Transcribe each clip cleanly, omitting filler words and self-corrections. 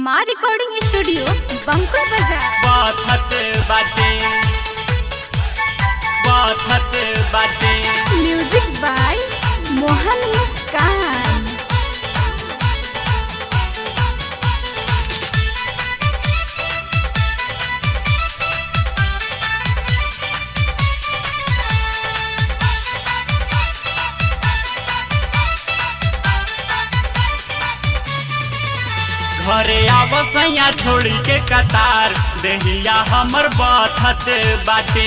हमार recording studio बंकुर बाजार। बात बाटे म्यूजिक बाय मोहन मुस्कान। घरे आवसैया छोड़ी के कतार देहिया हमर बात बाटे।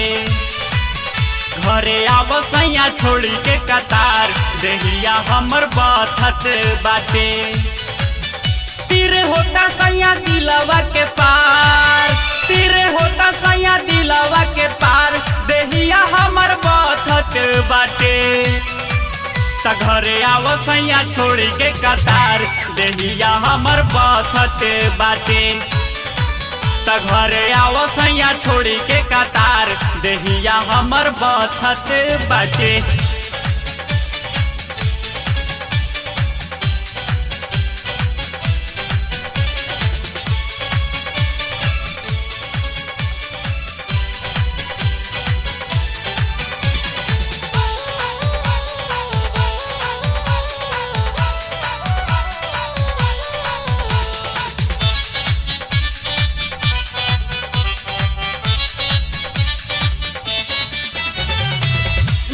घरे आवसैया छोड़ी के कतार देहिया हमर बात बाटे। तीर होता सैया दिलवा के पार, तीर होता सैया दिलवा के पार देहिया हमर बात बाटे। त घरे आवसैया छोड़ी के कतार देहिया हमर बात बाटे। त घरे आवसैया छोड़ी के कतार देहिया हमर बात बाटे।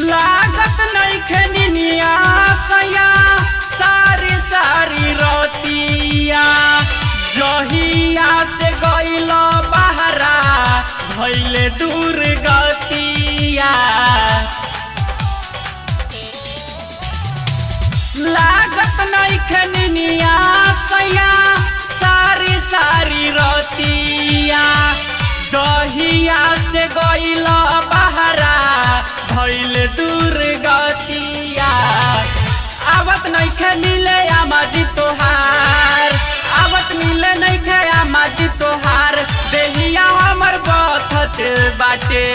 लागत नहीं खेनिया सैया सारी सारी रोतिया जहिया से गइल बहरा भइले दूर गतिया। लागत नहीं खेनिया सैया सारी सारी रोतिया जहिया से गइल बहरा भइल दूर गतिया। आवत नहीं खे मिले आमाजी तोहार, आवत मिले नहीं खे आमाजी तोहार देहिया हमर बात बाटे।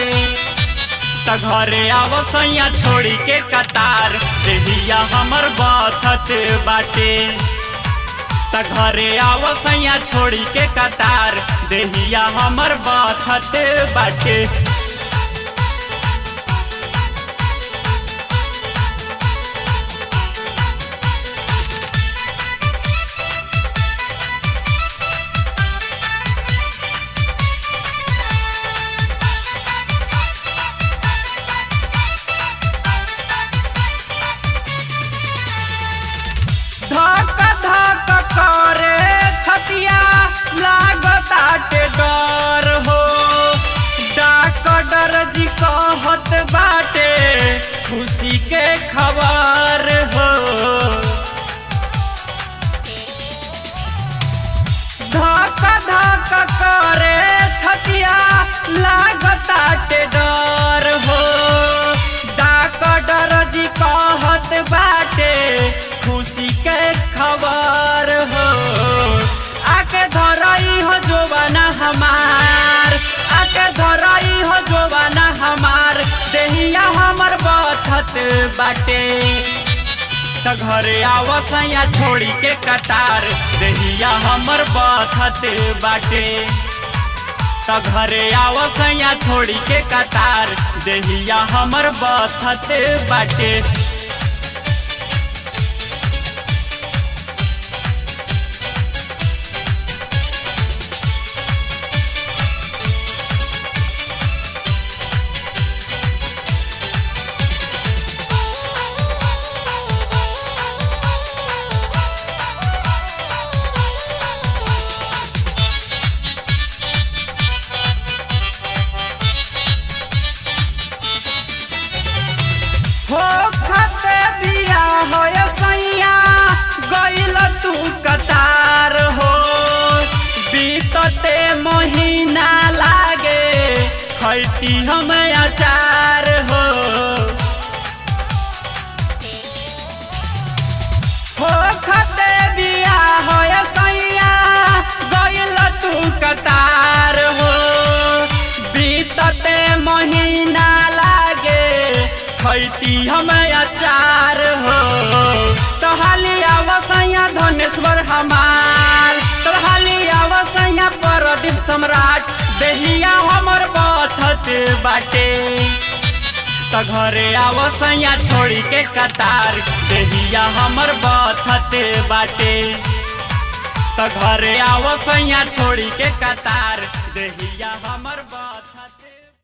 त घरे आवसैया छोड़ी के कतार देहिया हमर बात बाटे। त घरे आवसैया छोड़ी के कतार देहिया हमर बात बाटे। धक धक करे छतिया लागताटे डर हो। डॉक्टर जी कहत बाटे खुशी के खबर हो। धक धक करे छतिया लागताटे डर हो। डॉक्टर जी कहत बाटे खुशी के खबर हो। आके धरई हो जोबाना हमार, आके धरई हो जोबाना हमार देहिया हमर बात बाटे। त घरे आवसैया छोड़ी के कतार देहिया हमर बात बाटे। त घरे आवसैया छोड़ी के कतार देहिया हमर बात बाटे। हो खते बिया होय सैया गइल तू कतार हो। बीतते महीना लागे खैती हम अचार हो। हो खते बिया होय सैया गइल तू कतार हो। बीतते महीना लागे खैती हम अचार हो। तो हाली आवसैया धनेश्वर हमार, तो हाली प्रदीप सम्राट देहिया हमर बथत बाटे। त घरे आव सैया छोड़ी के कतार देहिया हमर बथत बाटे। त घरे आव सैया छोड़ी के कतार देहिया हमर बथत